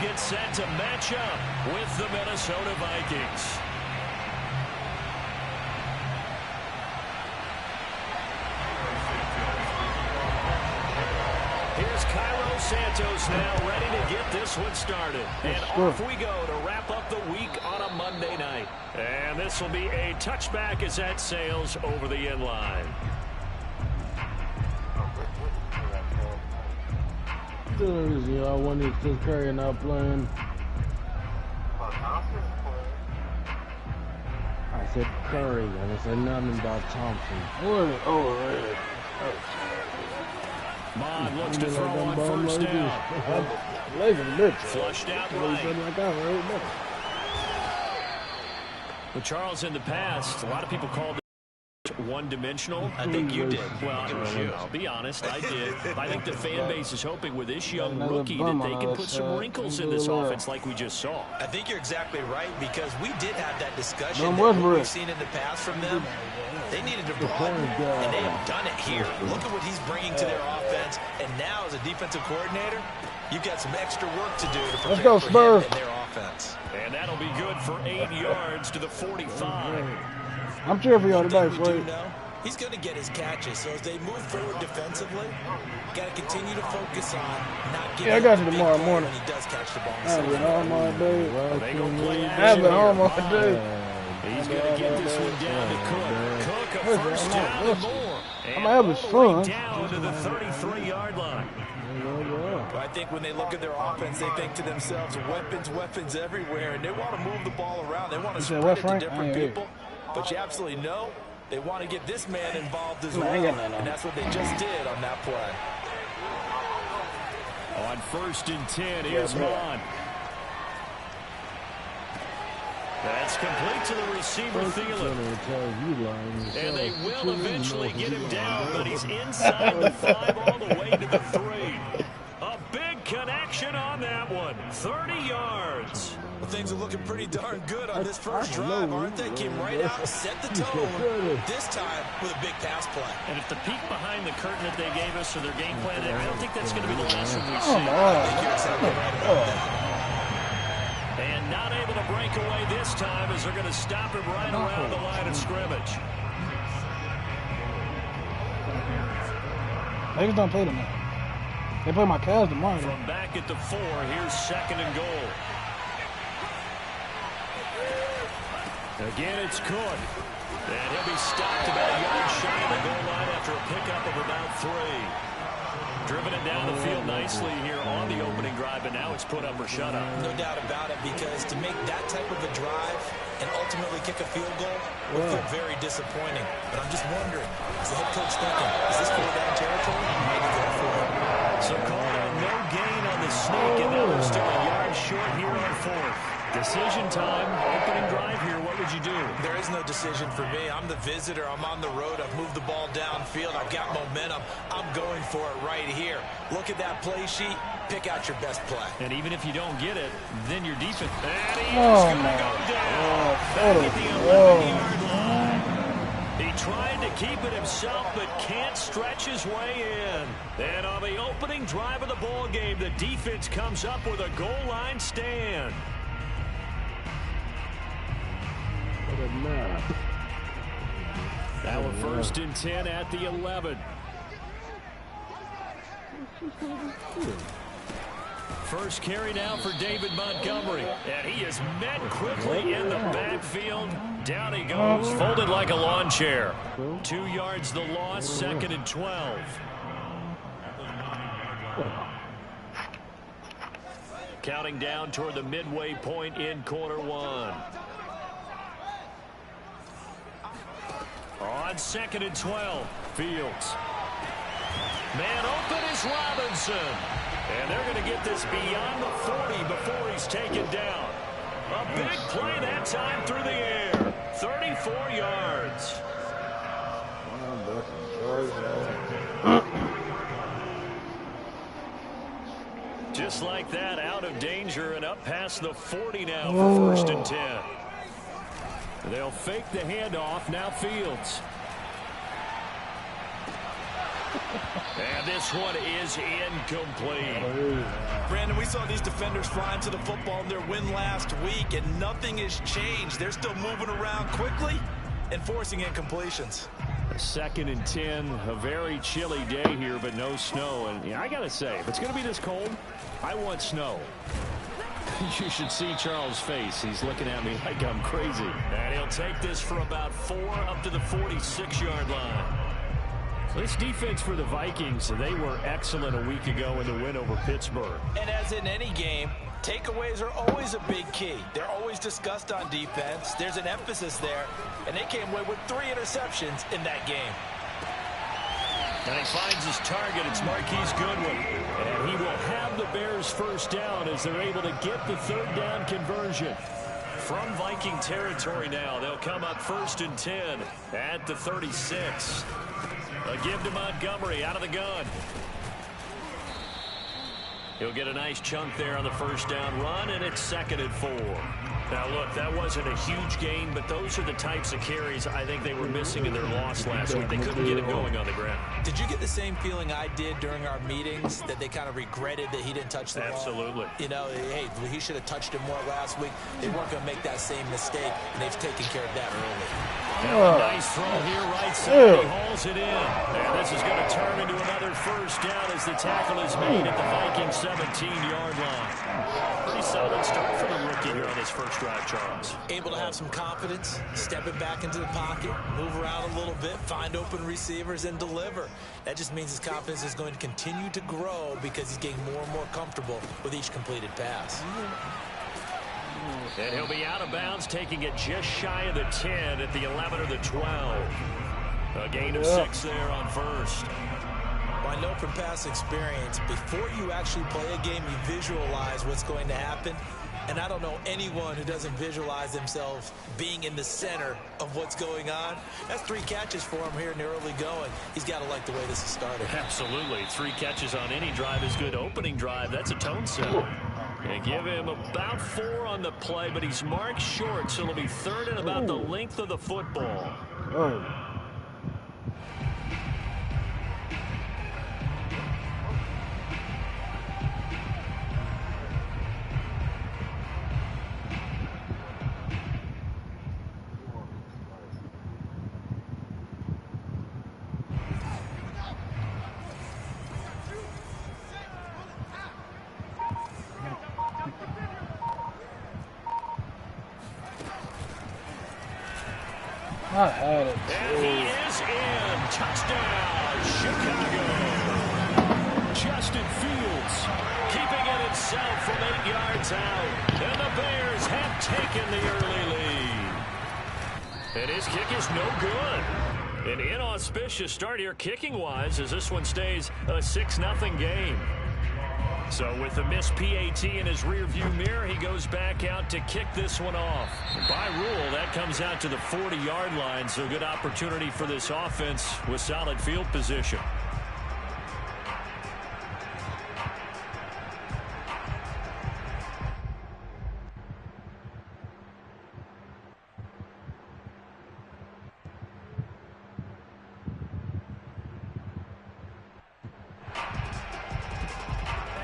get set to match up with the Minnesota Vikings. Here's Cairo Santos now ready to get this one started. And off we go to wrap up the week on a Monday night. And this will be a touchback as that sails over the end line. I wanted to Curry not playing. I said Curry, and I said nothing about Thompson. Oh, Mond looks to throw on first down. Flushed out right. Well, Charles, in the past, a lot of people called it one-dimensional. I think you did. Well, I'll be honest, I did. I think the fan base is hoping with this young rookie that they can put some wrinkles in this offense like we just saw. I think you're exactly right, because we did have that discussion that we've seen in the past from them. They needed to broaden, and they have done it here. Look at what he's bringing to their offense, and now as a defensive coordinator, you've got some extra work to do to prepare for him and their offense. And that'll be good for 8 yards to the 45. I'm cheering for y'all today, Floyd. He's going to get his catches, so as they move forward defensively, got to continue to focus on not getting I got you tomorrow morning. when he does catch the ball. I've been home all day. They gonna play I've been home all day. He's going to get this one down to Cook. Cook a first down and more. I'm having his fun. Down to the 33-yard line. I think when they look at their offense, they think to themselves, weapons everywhere, and they want to move the ball around. They want to spread it to different people. But you absolutely know they want to get this man involved as well, and that's what they just did on that play. On 1st and 10, here's Mond. That's complete to the receiver, Thielen. And they will eventually get him down, but he's inside the 5 all the way to the 3. A big connection on that one. 30 yards. Well, things are looking pretty darn good on this first drive, aren't they? Came right out, set the tone, this time with a big pass play. And if the peek behind the curtain that they gave us or their game plan, I don't think that's going to be the last one we see. I think you're exactly right about that. And not able to break away this time as they're going to stop him right around the line of scrimmage. Lakers don't play tomorrow. They play my Cavs tomorrow. From back at the 4, here's 2nd and goal. Again, it's Cook. And he'll be stopped about a yard shy of the goal line after a pickup of about 3. Driven it down the field nicely here on the opening drive, but now it's put up or shut up. No doubt about it, because to make that type of a drive and ultimately kick a field goal would feel very disappointing. But I'm just wondering, is the head coach thinking, is this 4-down territory? Maybe go for it. So called out no gain on the sneak, and now they're still a yard short here on 4th. Decision time, opening drive here. What would you do? There is no decision for me. I'm the visitor. I'm on the road. I've moved the ball downfield. I've got momentum. I'm going for it right here. Look at that play sheet. Pick out your best play. And even if you don't get it, then your defense. And he is going to go down. Back at the 11-yard line. He tried to keep it himself, but can't stretch his way in. And on the opening drive of the ball game, the defense comes up with a goal line stand. Now a 1st and 10 at the 11. First carry now for David Montgomery. And he is met quickly in the backfield. Down he goes, folded like a lawn chair. 2 yards the loss, 2nd and 12. Counting down toward the midway point in quarter 1. On 2nd and 12, Fields. Man open is Robinson. And they're going to get this beyond the 40 before he's taken down. A big play that time through the air. 34 yards. Just like that, out of danger and up past the 40 now for 1st and 10. They'll fake the handoff. Now Fields. And this one is incomplete. Brandon, we saw these defenders flying to the football in their win last week, and nothing has changed. They're still moving around quickly and forcing incompletions. 2nd and 10, a very chilly day here, but no snow. And yeah, I got to say, if it's going to be this cold, I want snow. You should see Charles' face. He's looking at me like I'm crazy. And he'll take this for about 4 up to the 46-yard line. This defense for the Vikings, they were excellent a week ago in the win over Pittsburgh. And as in any game, takeaways are always a big key. They're always discussed on defense. There's an emphasis there, and they came away with 3 interceptions in that game. And he finds his target. It's Marquise Goodwin. And he will have the Bears first down as they're able to get the 3rd down conversion. From Viking territory now, they'll come up 1st and 10 at the 36. A give to Montgomery out of the gun. He'll get a nice chunk there on the first down run, and it's 2nd and 4. Now, look, that wasn't a huge gain, but those are the types of carries I think they were missing in their loss last week. They couldn't get it going on the ground. Did you get the same feeling I did during our meetings, that they kind of regretted that he didn't touch the ball? Absolutely. You know, hey, he should have touched it more last week. They weren't going to make that same mistake, and they've taken care of that early. Now a nice throw here, right side. He hauls it in. And this is going to turn into another first down as the tackle is made at the Vikings 17-yard line. Pretty solid start for the rookie here on this first drive, Charles. Able to have some confidence, stepping back into the pocket, move around a little bit, find open receivers, and deliver. That just means his confidence is going to continue to grow because he's getting more and more comfortable with each completed pass. And he'll be out of bounds, taking it just shy of the 10 at the 11 or the 12. A gain of 6 there on first. Well, I know from past experience, before you actually play a game, you visualize what's going to happen. And I don't know anyone who doesn't visualize themselves being in the center of what's going on. That's 3 catches for him here in the early going. He's got to like the way this is started. Absolutely. 3 catches on any drive is good. Opening drive, that's a tone setter. They give him about 4 on the play, but he's marked short, so it'll be 3rd and about the length of the football. I had it. And he is in. Touchdown, Chicago. Justin Fields keeping it himself from 8 yards out. And the Bears have taken the early lead. And his kick is no good. An inauspicious start here kicking-wise as this one stays a 6-0 game. So with the missed PAT in his rearview mirror, he goes back out to kick this one off. By rule, that comes out to the 40-yard line, so good opportunity for this offense with solid field position.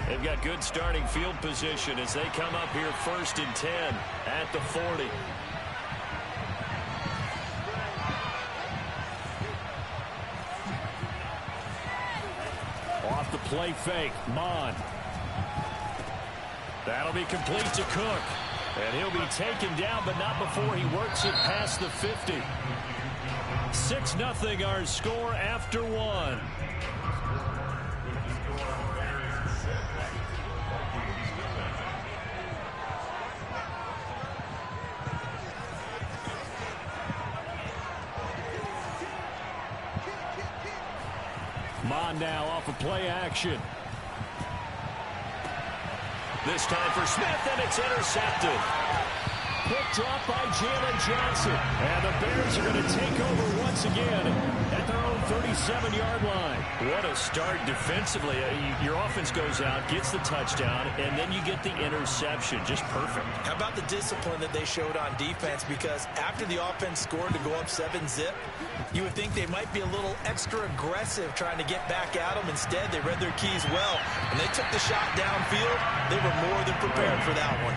They've got good starting field position as they come up here 1st and 10 at the 40. Off the play fake, Mon. That'll be complete to Cook. And he'll be taken down, but not before he works it past the 50. 6-0 our score after 1. Mon now off of play action. This time for Smith, and it's intercepted. Quick drop by Jalen Johnson. And the Bears are going to take over once again at their own 37-yard line. What a start defensively. Your offense goes out, gets the touchdown, and then you get the interception. Just perfect. How about the discipline that they showed on defense? Because after the offense scored to go up 7-zip, you would think they might be a little extra aggressive trying to get back at them. Instead, they read their keys well. When they took the shot downfield, they were more than prepared for that one.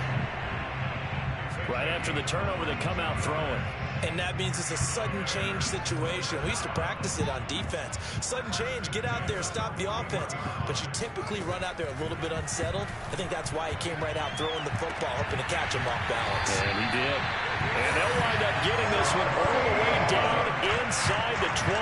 Right after the turnover, they come out throwing. And that means it's a sudden change situation. We used to practice it on defense. Sudden change, get out there, stop the offense. But you typically run out there a little bit unsettled. I think that's why he came right out throwing the football, hoping to catch him off balance. And he did. And they'll wind up getting this one all the way down inside the 20.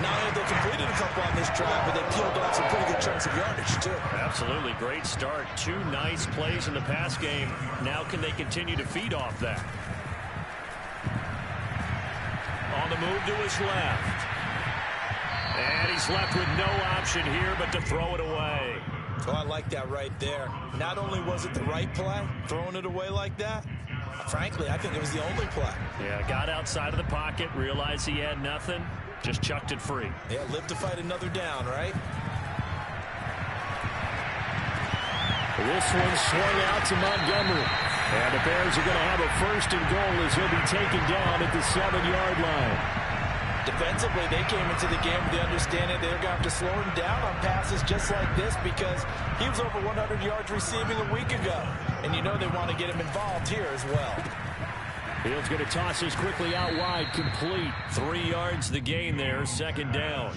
Not only they completed a couple on this drive, but they peeled off some pretty good chunks of yardage, too. Absolutely. Great start. 2 nice plays in the pass game. Now can they continue to feed off that? On the move to his left. And he's left with no option here but to throw it away. Oh, I like that right there. Not only was it the right play, throwing it away like that, frankly, I think it was the only play. Yeah, got outside of the pocket, realized he had nothing, just chucked it free. Yeah, live to fight another down, right? This one swung out to Montgomery. And the Bears are going to have a 1st and goal as he'll be taken down at the 7-yard line. Defensively, they came into the game with the understanding they're going to have to slow him down on passes just like this because he was over 100 yards receiving a week ago. And you know they want to get him involved here as well. Fields going to toss this quickly out wide, complete. 3 yards the gain there, 2nd down.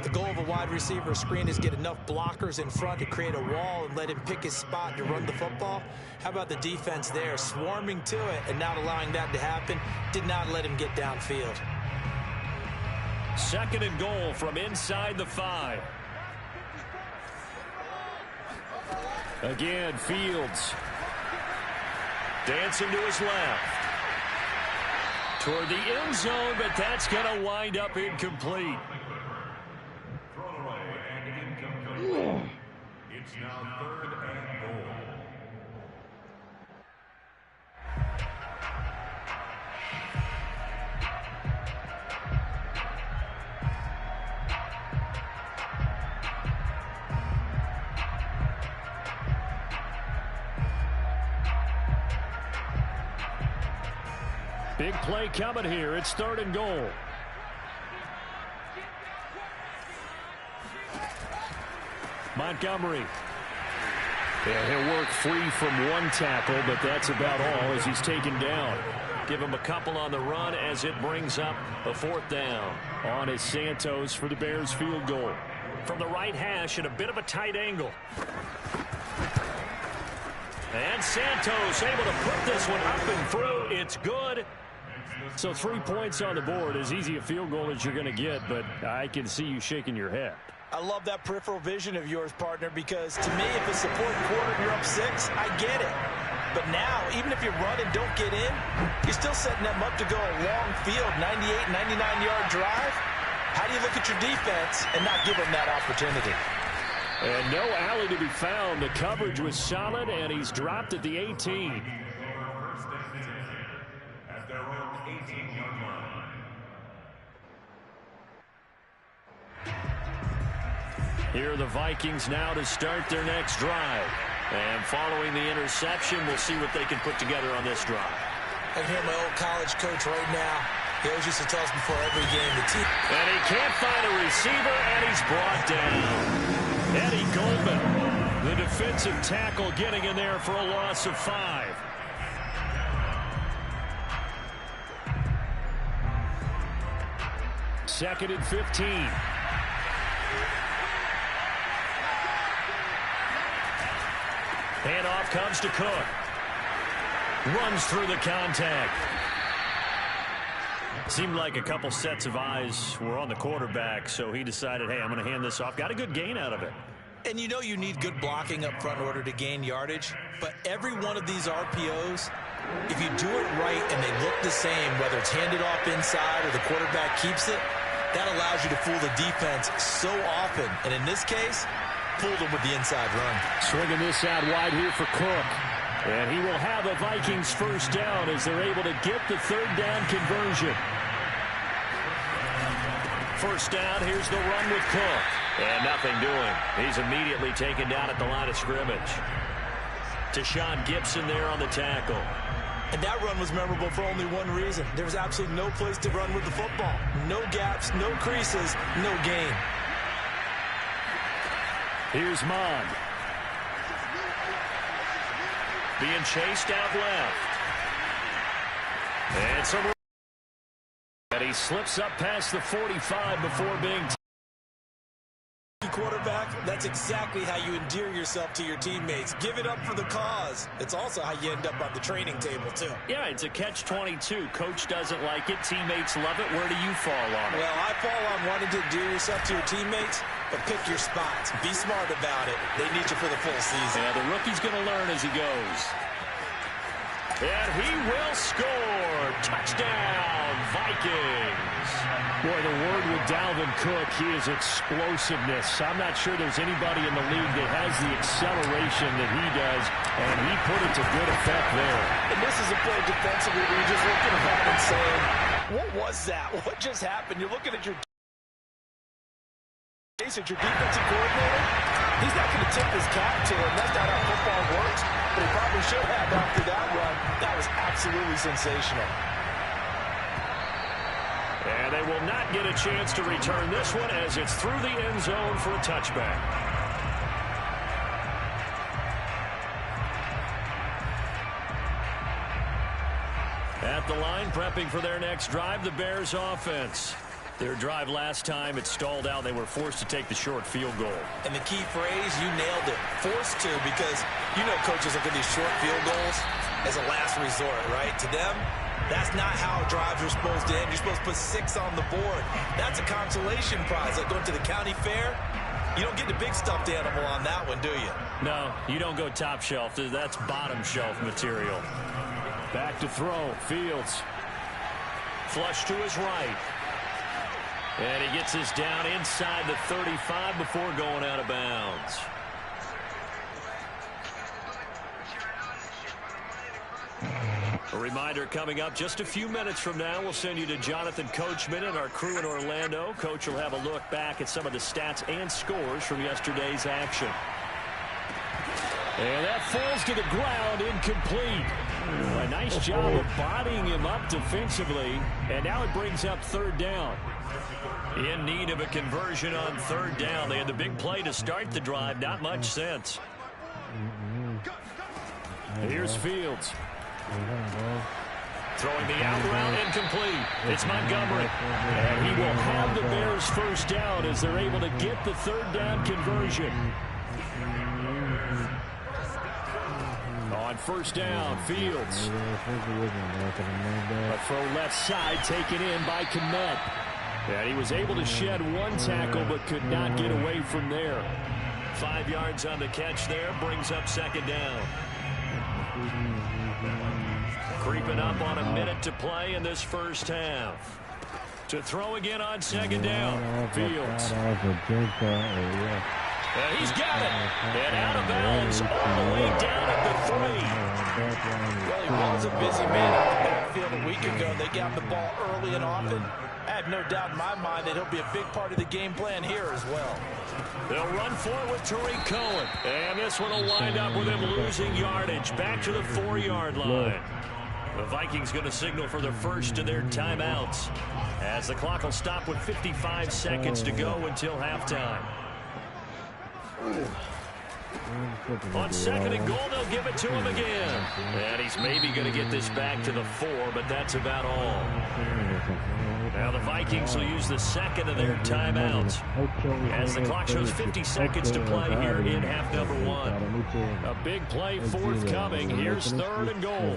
The goal of a wide receiver screen is get enough blockers in front to create a wall and let him pick his spot to run the football. How about the defense there, swarming to it and not allowing that to happen? Did not let him get downfield. 2nd and goal from inside the 5. Again, Fields. Dancing to his left. Toward the end zone, but that's going to wind up incomplete. It's now 3rd and goal. Big play coming here. It's 3rd and goal. Montgomery. Yeah, he'll work free from one tackle, but that's about all as he's taken down. Give him a couple on the run as it brings up a 4th down. On is Santos for the Bears field goal. From the right hash at a bit of a tight angle. And Santos able to put this one up and through. It's good. So 3 points on the board. As easy a field goal as you're going to get, but I can see you shaking your head. I love that peripheral vision of yours, partner, because to me, if it's the 4th quarter and you're up 6, I get it. But now, even if you run and don't get in, you're still setting them up to go a long field, 98, 99-yard drive. How do you look at your defense and not give them that opportunity? And no alley to be found. The coverage was solid, and he's dropped at the 18. At their own 18-yard line. Here are the Vikings now to start their next drive. And following the interception, we'll see what they can put together on this drive. I can hear my old college coach right now. He always used to tell us before every game, the team. And he can't find a receiver, and he's brought down. Eddie Goldman, the defensive tackle, getting in there for a loss of 5. Second and 15. Handoff comes to Cook. Runs through the contact. Seemed like a couple sets of eyes were on the quarterback, so he decided, hey, I'm going to hand this off. Got a good gain out of it. And you know you need good blocking up front in order to gain yardage, but every one of these RPOs, if you do it right and they look the same, whether it's handed off inside or the quarterback keeps it, that allows you to fool the defense so often. And in this case, fooled them with the inside run. Swinging this out wide here for Cook. And he will have a Vikings 1st down as they're able to get the 3rd down conversion. first down. Here's the run with Cook. And nothing doing. He's immediately taken down at the line of scrimmage. Deshaun Gibson there on the tackle. And that run was memorable for only one reason. There was absolutely no place to run with the football. No gaps, no creases, no gain. Here's Mond. Being chased out left. And some... And he slips up past the 45 before being... Quarterback, that's exactly how you endear yourself to your teammates. Give it up for the cause. It's also how you end up on the training table, too. Yeah, it's a catch-22. Coach doesn't like it. Teammates love it. Where do you fall on it? Well, I fall on wanting to endear yourself to your teammates, but pick your spots. Be smart about it. They need you for the full season. Yeah, the rookie's going to learn as he goes. And he will score. Touchdown, Vikings. Boy, the word with Dalvin Cook, he is explosiveness. I'm not sure there's anybody in the league that has the acceleration that he does, and he put it to good effect there. And this is a play defensively where you're just looking at him and saying, what was that? What just happened? You're looking at your defensive coordinator. He's not going to tip his cap to him. That's not how football works, but he probably should have after that run. That was absolutely sensational. And they will not get a chance to return this one as it's through the end zone for a touchback. At the line, prepping for their next drive, the Bears offense. Their drive last time, it stalled out. They were forced to take the short field goal. And the key phrase, you nailed it. Forced to, because you know coaches look at these short field goals as a last resort, right? To them, that's not how drives are supposed to end. You're supposed to put 6 on the board. That's a consolation prize. Like going to the county fair, you don't get the big stuffed animal on that one, do you? No, you don't go top shelf. That's bottom shelf material. Back to throw. Fields. Flush to his right. And he gets this down inside the 35 before going out of bounds. A reminder coming up just a few minutes from now, we'll send you to Jonathan Coachman and our crew in Orlando. Coach will have a look back at some of the stats and scores from yesterday's action. And that falls to the ground, incomplete. A nice job of bodying him up defensively, and now it brings up third down. In need of a conversion on third down. They had the big play to start the drive. Not much sense. Here's Fields. Throwing the out route, incomplete. It's Montgomery. And he will have the Bears first down as they're able to get the third down conversion. On first down, Fields. A throw left side taken in by Kmet. And he was able to shed one tackle but could not get away from there. 5 yards on the catch there, brings up second down. Creeping up on a minute to play in this first half. To throw again on second down, Fields. And he's got it. And out of bounds all the way down at the 3. Well, he was a busy man out the backfield a week ago. They got the ball early and often. I have no doubt in my mind that he'll be a big part of the game plan here as well. They'll run for it with Tariq Cohen. And this one will wind up with him losing yardage. Back to the 4-yard line. The Vikings going to signal for the first of their timeouts as the clock will stop with 55 seconds to go until halftime. On second and goal, they'll give it to him again. And he's maybe going to get this back to the 4, but that's about all. Now the Vikings will use the second of their timeouts as the clock shows 50 seconds to play here in half number 1. A big play forthcoming. Here's third and goal.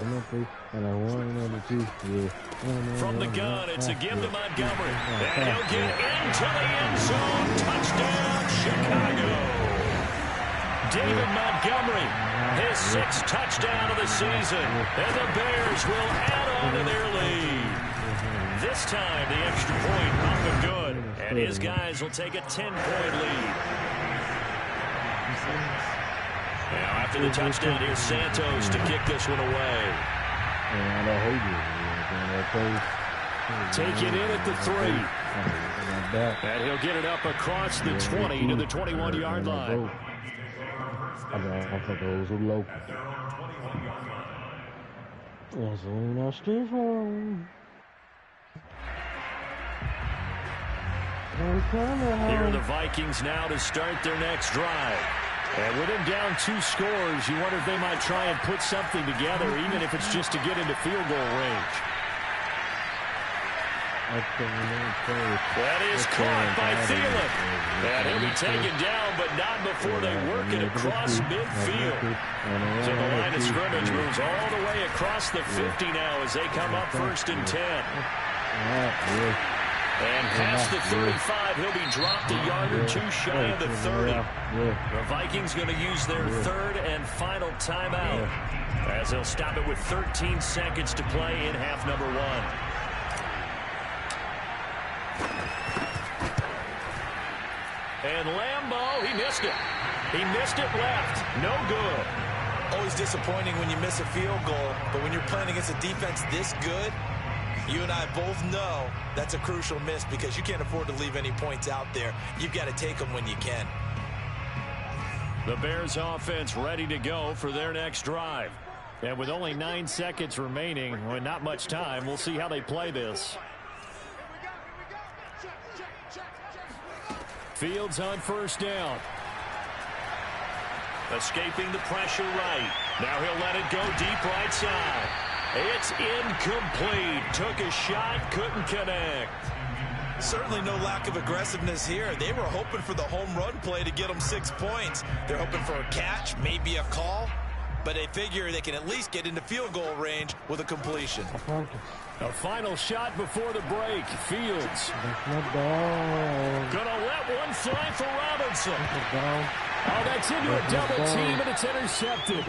From the gun, it's a give to Montgomery. And he'll get into the end zone. Touchdown, Chicago. David Montgomery, his 6th touchdown of the season. And the Bears will add on to their lead. This time, the extra point up and good. And his guys will take a 10-point lead. Now, after the touchdown, here's Santos to kick this one away. Taken in at the 3. And he'll get it up across the 20 to the 21-yard line. I thought those were local. Gasoline street home. Here are the Vikings now to start their next drive. And with them down 2 scores, you wonder if they might try and put something together, even if it's just to get into field goal range. That is caught by Thielen. And he'll be taken down, but not before they work it across midfield. So the line of scrimmage moves all the way across the 50 now as they come up 1st and 10. And past the 35, he'll be dropped a yard or 2 shy of the 30. The Vikings going to use their 3rd and final timeout as they'll stop it with 13 seconds to play in half number 1. And Lambeau, he missed it. He missed it left. No good. Always disappointing when you miss a field goal, but when you're playing against a defense this good, you and I both know that's a crucial miss because you can't afford to leave any points out there. You've got to take them when you can. The Bears offense ready to go for their next drive. And with only 9 seconds remaining, with not much time, we'll see how they play this. Fields on 1st down. Escaping the pressure right. Now he'll let it go deep right side. It's incomplete. Took a shot, couldn't connect. Certainly no lack of aggressiveness here. They were hoping for the home run play to get them 6 points. They're hoping for a catch, maybe a call, but they figure they can at least get into field goal range with a completion. A final shot before the break. Fields. Gonna let one fly for Robinson. Oh, that's into a double team, and it's intercepted.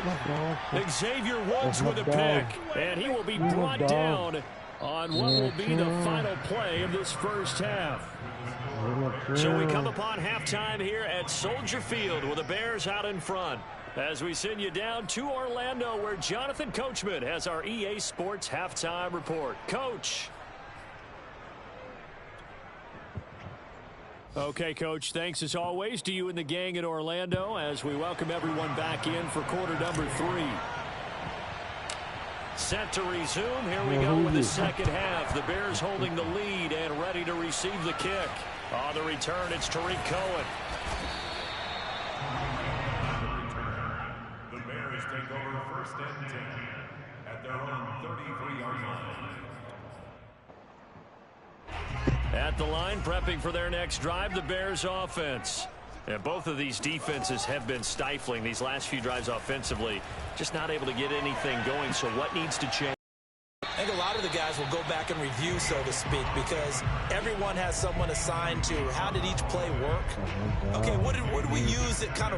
Xavier Woods with a pick, and he will be brought down on what will be the final play of this first half. So we come upon halftime here at Soldier Field with the Bears out in front. As we send you down to Orlando, where Jonathan Coachman has our EA Sports halftime report. Coach. Okay, Coach, thanks as always to you and the gang in Orlando as we welcome everyone back in for quarter number 3. Set to resume. Here we go with the second half. The Bears holding the lead and ready to receive the kick. On the return, it's Tariq Cohen. The Bears take over 1st and 10 at their own 33-yard line. At the line, prepping for their next drive, the Bears offense. And both of these defenses have been stifling these last few drives offensively. Just not able to get anything going, so what needs to change? I think a lot of the guys will go back and review, so to speak, because everyone has someone assigned to how did each play work. Okay, what did we use that kind of